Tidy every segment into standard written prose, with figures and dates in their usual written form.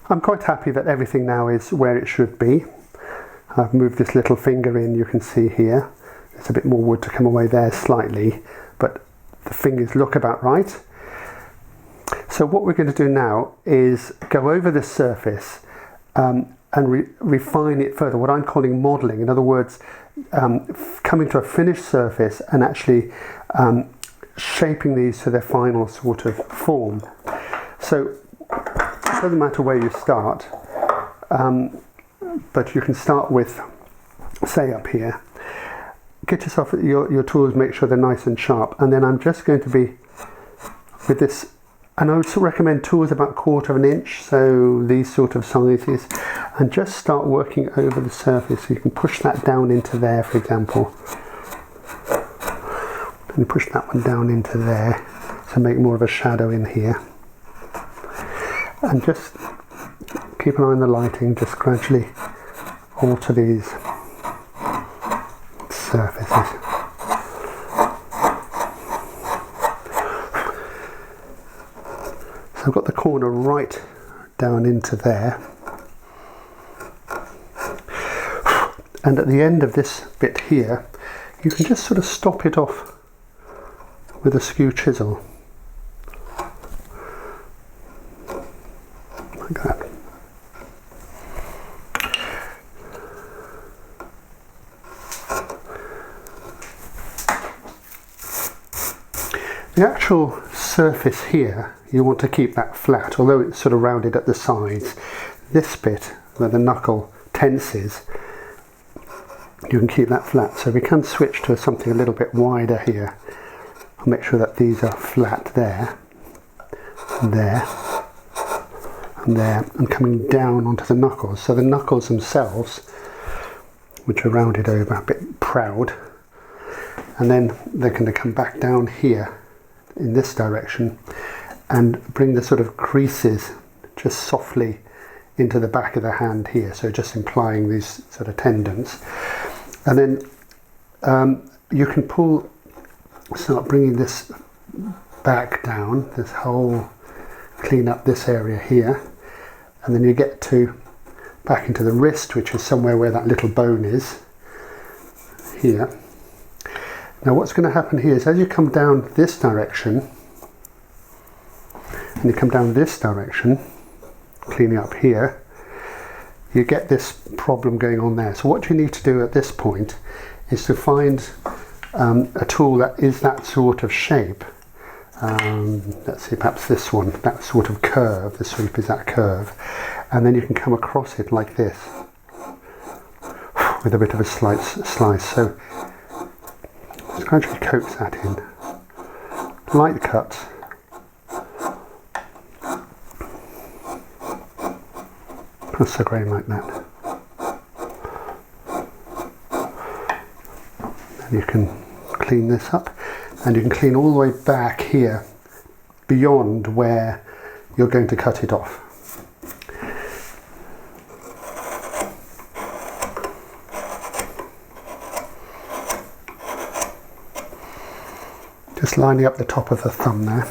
I'm quite happy that everything now is where it should be. I've moved this little finger in, you can see here. There's a bit more wood to come away there slightly, but the fingers look about right. So what we're going to do now is go over this surface and refine it further, what I'm calling modelling. In other words, coming to a finished surface and actually shaping these to their final sort of form. So it doesn't matter where you start, but you can start with, say, up here. Get yourself your tools, make sure they're nice and sharp, and then I'm just going to be with this, and I would recommend tools about 1/4 inch, so these sort of sizes, and just start working over the surface. So you can push that down into there, for example, and push that one down into there to make more of a shadow in here. And just keep an eye on the lighting, just gradually alter these surfaces. So I've got the corner right down into there. And at the end of this bit here, you can just sort of stop it off with a skew chisel. Like that. The actual surface here, you want to keep that flat, although it's sort of rounded at the sides. This bit where the knuckle tenses, you can keep that flat. So we can switch to something a little bit wider here. I'll make sure that these are flat there, and there, and there, and coming down onto the knuckles. So the knuckles themselves, which are rounded over, a bit proud, and then they're going to come back down here in this direction and bring the sort of creases just softly into the back of the hand here, so just implying these sort of tendons. And then you can start bringing this back down, this whole, clean up this area here, and then you get to back into the wrist, which is somewhere where that little bone is here. Now what's going to happen here is as you come down this direction and you come down this direction, cleaning up here, you get this problem going on there. So what you need to do at this point is to find a tool that is that sort of shape. Let's see, perhaps this one, that sort of curve, the sweep is that curve, and then you can come across it like this with a bit of a slice. So just gradually coax that in, light cut, across the grain like that. And you can clean this up, and you can clean all the way back here beyond where you're going to cut it off. Just lining up the top of the thumb there.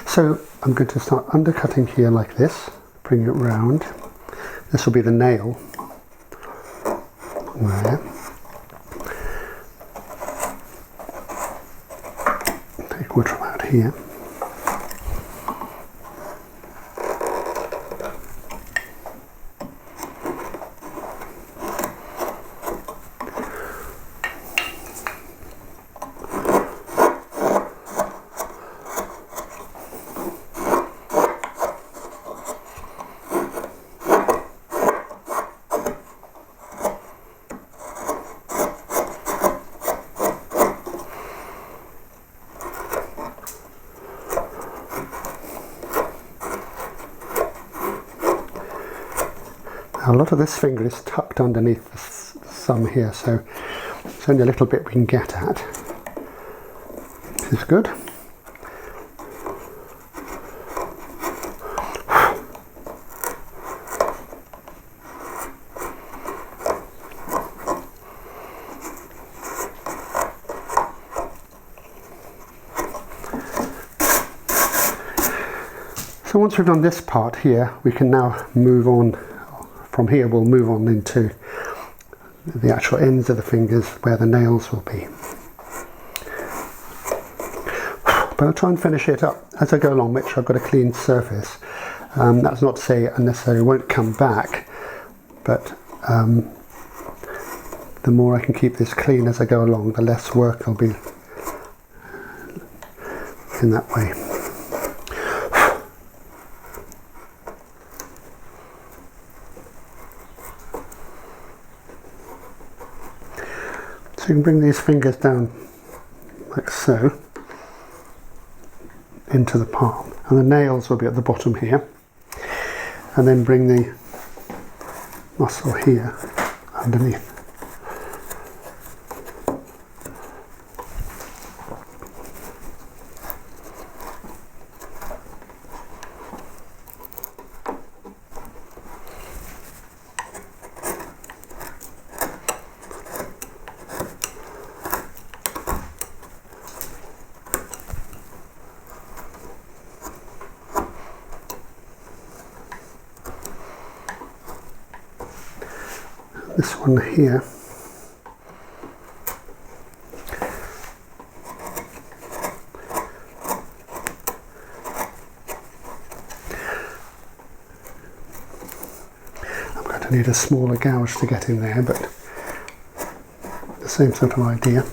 So I'm going to start undercutting here like this, bring it round. This will be the nail there. Take wood from out here. A lot of this finger is tucked underneath the thumb here, so it's only a little bit we can get at. This is good. So once we've done this part here, we can now move on. From here we'll move on into the actual ends of the fingers where the nails will be. But I'll try and finish it up as I go along, make sure I've got a clean surface. That's not to say it unnecessarily won't come back, but the more I can keep this clean as I go along, the less work there'll be in that way. So you can bring these fingers down like so into the palm, and the nails will be at the bottom here, and then bring the muscle here underneath. This one here, I'm going to need a smaller gouge to get in there, but the same sort of idea.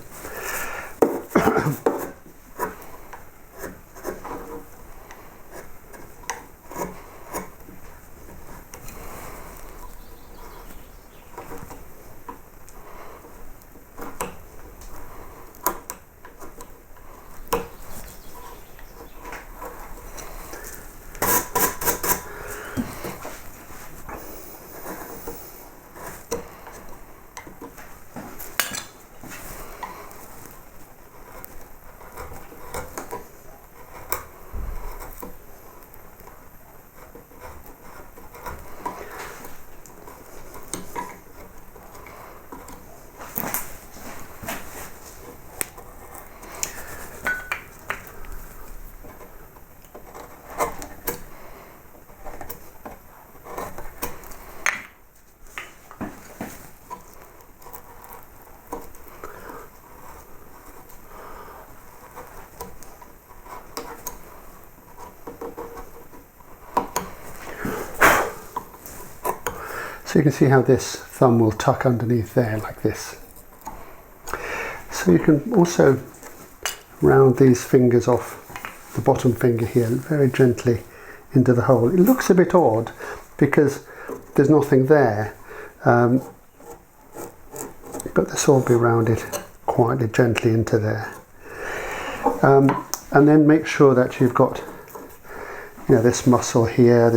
So you can see how this thumb will tuck underneath there like this. So you can also round these fingers off the bottom finger here very gently into the hole. It looks a bit odd because there's nothing there, but this will be rounded quietly, gently into there. And then make sure that you've got, you know, this muscle here,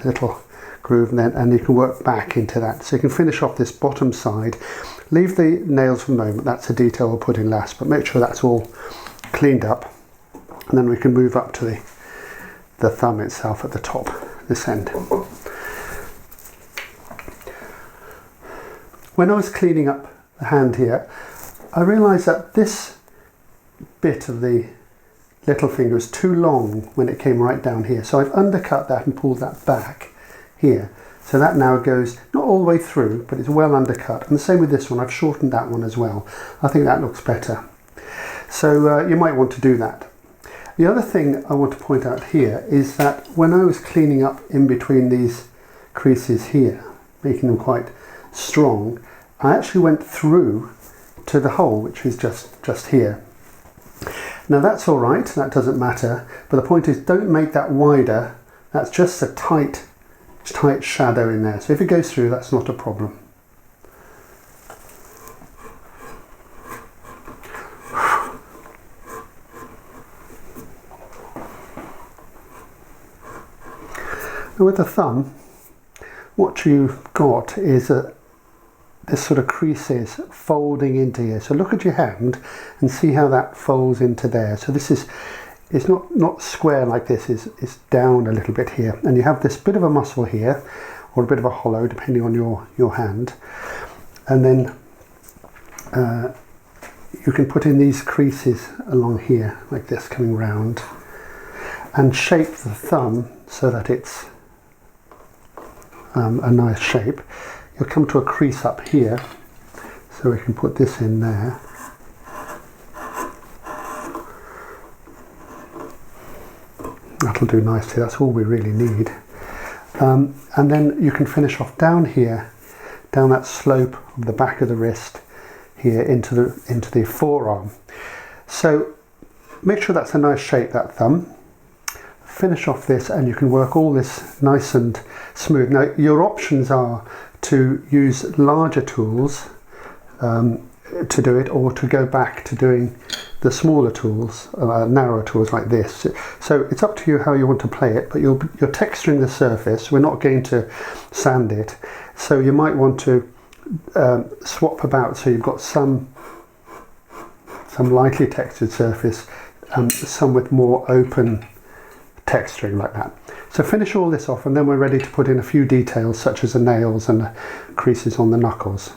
little groove, and you can work back into that. So you can finish off this bottom side. Leave the nails for the moment, that's a detail we'll put in last, but make sure that's all cleaned up, and then we can move up to the thumb itself at the top, this end. When I was cleaning up the hand here, I realised that this bit of the little finger is too long when it came right down here, so I've undercut that and pulled that back here. So that now goes not all the way through, but it's well undercut. And the same with this one, I've shortened that one as well. I think that looks better. So you might want to do that. The other thing I want to point out here is that when I was cleaning up in between these creases here, making them quite strong, I actually went through to the hole, which is just here. Now that's all right, that doesn't matter, but the point is don't make that wider. That's just a tight shadow in there. So if it goes through, that's not a problem. Now with the thumb, what you've got is this sort of creases folding into here. So look at your hand and see how that folds into there. So this is, it's not square like this, it's down a little bit here, and you have this bit of a muscle here, or a bit of a hollow depending on your hand, and then you can put in these creases along here like this, coming round, and shape the thumb so that it's a nice shape. You'll come to a crease up here, so we can put this in there. That'll do nicely, that's all we really need. And then you can finish off down here, down that slope of the back of the wrist here into the forearm. So make sure that's a nice shape, that thumb. Finish off this and you can work all this nice and smooth. Now your options are to use larger tools to do it, or to go back to doing the smaller tools, narrower tools like this. So it's up to you how you want to play it, but you're texturing the surface. We're not going to sand it, so you might want to swap about, so you've got some lightly textured surface, some with more open texturing like that. So finish all this off and then we're ready to put in a few details such as the nails and the creases on the knuckles.